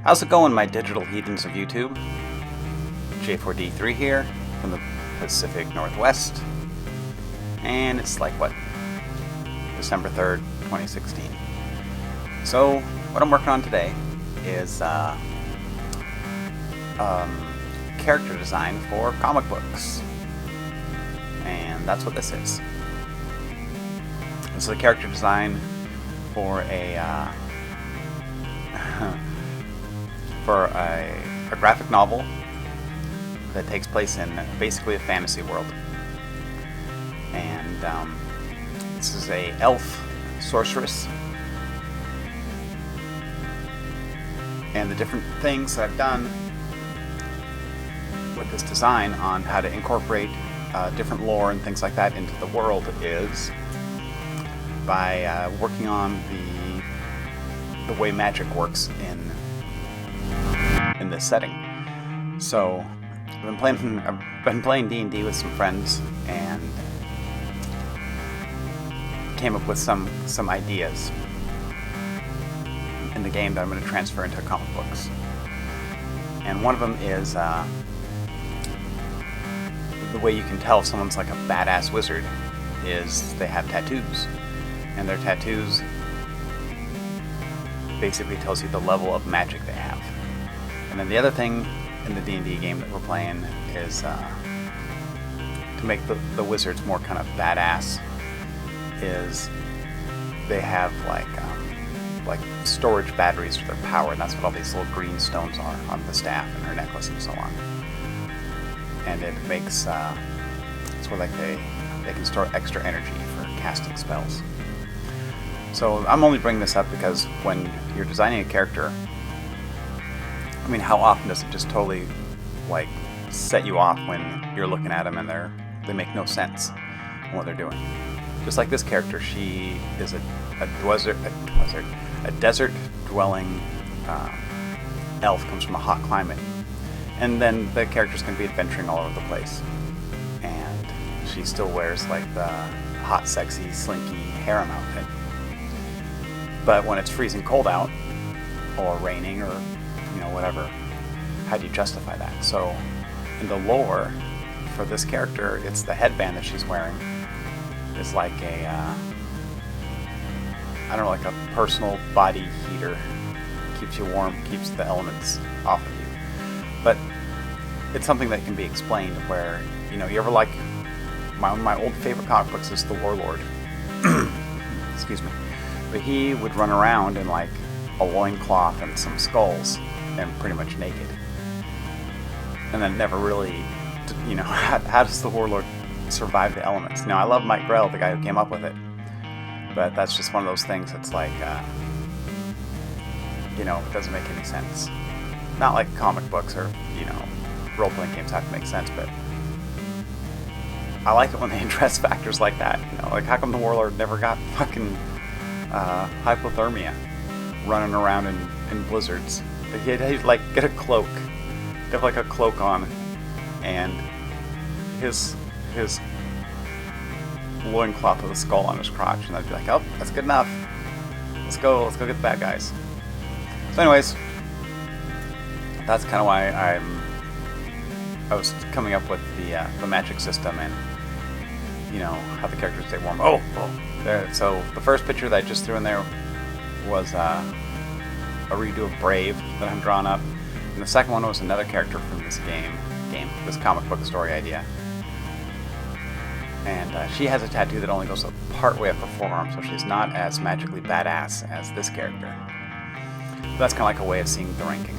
How's it going, my digital heathens of YouTube? J4D3 here from the Pacific Northwest, and it's like, what, December 3rd, 2016. So, what I'm working on today is character design for comic books, and that's what this is. This is a character design for a a graphic novel that takes place in basically a fantasy world. And this is a elf sorceress. And the different things I've done with this design on how to incorporate different lore and things like that into the world is by working on the way magic works in this setting. So I've been playing D&D with some friends and came up with some ideas in the game that I'm going to transfer into comic books. And one of them is the way you can tell if someone's like a badass wizard is they have tattoos, and their tattoos basically tells you the level of magic they have. And then the other thing in the D&D game that we're playing is to make the wizards more kind of badass is they have like storage batteries for their power, and that's what all these little green stones are on the staff and her necklace and so on. And it makes it's where like they can store extra energy for casting spells. So I'm only bringing this up because when you're designing a character, I mean, how often does it just totally like set you off when you're looking at them and they make no sense in what they're doing? Just like this character, she is a desert dwelling elf, comes from a hot climate, and then the character's going to be adventuring all over the place, and she still wears like the hot, sexy, slinky harem outfit. But when it's freezing cold out, or raining, or whatever, how do you justify that? So in the lore for this character, it's the headband that she's wearing is like a like a personal body heater. Keeps you warm, keeps the elements off of you. But it's something that can be explained where, you ever like, one of my old favorite comic books is The Warlord. Excuse me. But he would run around in like a loincloth and some skulls and pretty much naked. And then never really, how does the Warlord survive the elements? Now, I love Mike Grell, the guy who came up with it. But that's just one of those things that's like, it doesn't make any sense. Not like comic books or, role-playing games have to make sense, but I like it when they address factors like that. Like how come the Warlord never got fucking hypothermia running around in blizzards? He'd like get a cloak. He'd have like a cloak on, and his loincloth with a skull on his crotch, and I'd be like, oh, that's good enough. Let's go get the bad guys. So anyways, that's kind of why I was coming up with the magic system and how the characters stay warm. So the first picture that I just threw in there was a redo of Brave that I'm drawing up, and the second one was another character from this this comic book story idea. And she has a tattoo that only goes a part way up her forearm, so she's not as magically badass as this character. So that's kind of like a way of seeing the ranking.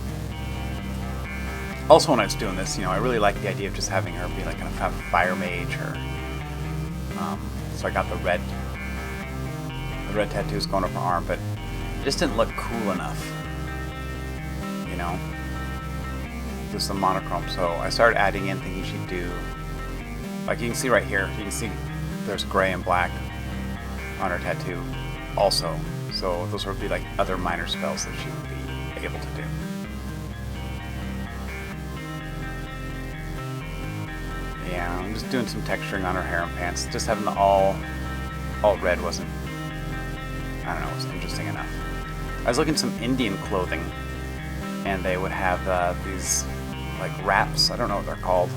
Also, when I was doing this, I really liked the idea of just having her be like a fire mage, or so I got the red tattoos going up her arm, but it just didn't look cool enough, just the monochrome. So I started adding in thinking she'd do, like you can see right here, you can see there's gray and black on her tattoo also. So those would be like other minor spells that she would be able to do. Yeah, I'm just doing some texturing on her hair and pants. Just having the all red wasn't, it was interesting enough. I was looking at some Indian clothing and they would have these like wraps. I don't know what they're called.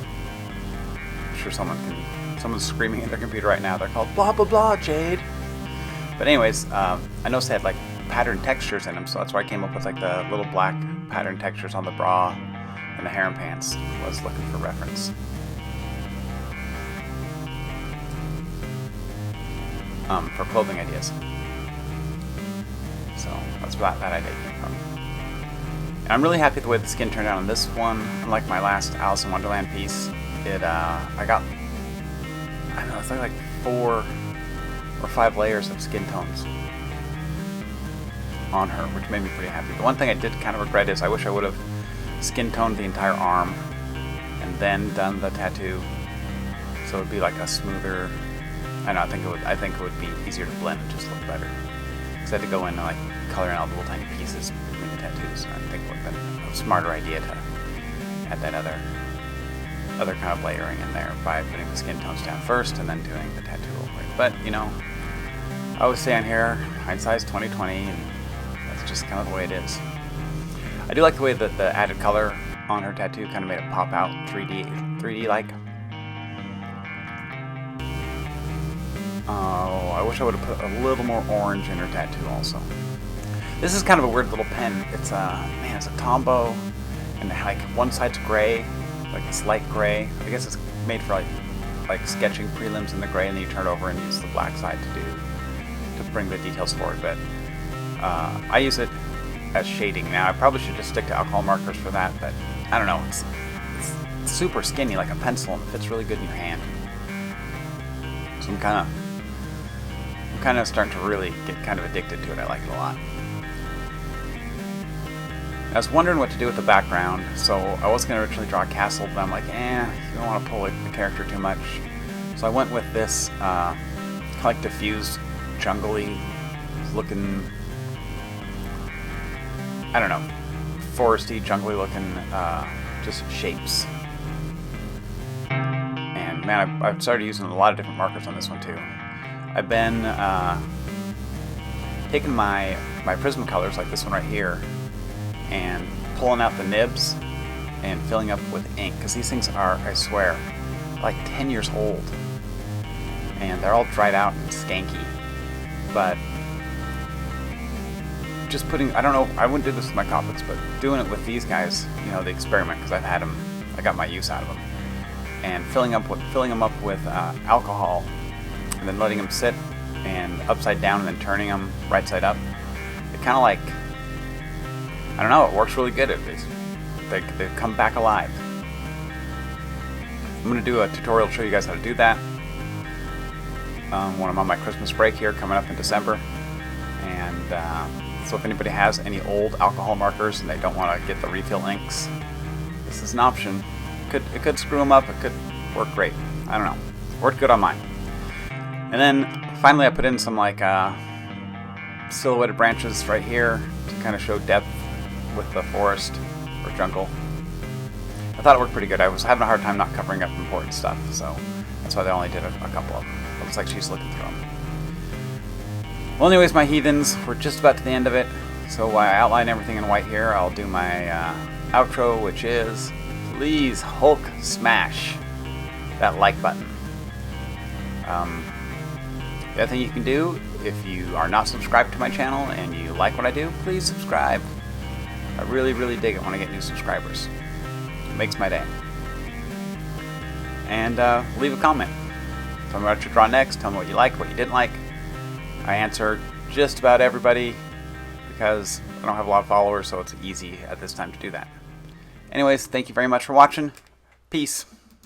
I'm sure someone's screaming at their computer right now. They're called blah blah blah Jade. But anyways, I noticed they had like pattern textures in them, so that's why I came up with like the little black pattern textures on the bra and the harem pants. Was looking for reference. For clothing ideas. So that's where that idea came from. And I'm really happy with the way the skin turned out on this one. Unlike my last Alice in Wonderland piece, I got, I don't know, it's like 4 or 5 layers of skin tones on her, which made me pretty happy. The one thing I did kind of regret is I wish I would have skin toned the entire arm and then done the tattoo, so it would be like a smoother. I don't know, I think it would be easier to blend and just look better. Because I had to go in and like color in all the little tiny pieces between the tattoos. And I think it would have been a smarter idea to add that other kind of layering in there by putting the skin tones down first and then doing the tattoo over it. But you know, I always say on here, hindsight's 20/20, and that's just kind of the way it is. I do like the way that the added color on her tattoo kind of made it pop out 3D like. Oh, I wish I would have put a little more orange in her tattoo also. This is kind of a weird little pen. It's it's a Tombow, and like one side's gray, like this light gray. I guess it's made for like sketching prelims in the gray, and then you turn it over and use the black side to bring the details forward. But I use it as shading. Now I probably should just stick to alcohol markers for that, but I don't know. It's super skinny like a pencil, and it fits really good in your hand. So I'm kind of starting to really get kind of addicted to it. I like it a lot. I was wondering what to do with the background, so I was going to originally draw a castle, but I'm like, you don't want to pull the character too much. So I went with this kind of like diffused, jungly looking, I don't know, foresty, jungly looking just shapes. And man, I've started using a lot of different markers on this one too. I've been taking my Prismacolors, like this one right here, and pulling out the nibs and filling up with ink, because these things are, I swear, like 10 years old, and they're all dried out and skanky. But just putting, I don't know, I wouldn't do this with my Copics, but doing it with these guys, you know, the experiment, because I've had them, I got my use out of them, and filling them up with alcohol, and then letting them sit and upside down, and then turning them right side up. It kind of like, I don't know, it works really good. They come back alive. I'm going to do a tutorial to show you guys how to do that when I'm on my Christmas break here coming up in December. And so if anybody has any old alcohol markers and they don't want to get the refill inks, this is an option. It could screw them up. It could work great. I don't know. Worked good on mine. And then finally I put in some like silhouetted branches right here to kind of show depth with the forest or jungle. I thought it worked pretty good. I was having a hard time not covering up important stuff, so that's why they only did a couple of them. It looks like she's looking through them. Well, anyways, my heathens, we're just about to the end of it. So while I outline everything in white here, I'll do my outro, which is, please Hulk smash that like button. The other thing you can do, if you are not subscribed to my channel and you like what I do, please subscribe. I really, really dig it when I get new subscribers. It makes my day. And leave a comment. Tell me what you draw next. Tell me what you like, what you didn't like. I answer just about everybody because I don't have a lot of followers, so it's easy at this time to do that. Anyways, thank you very much for watching. Peace.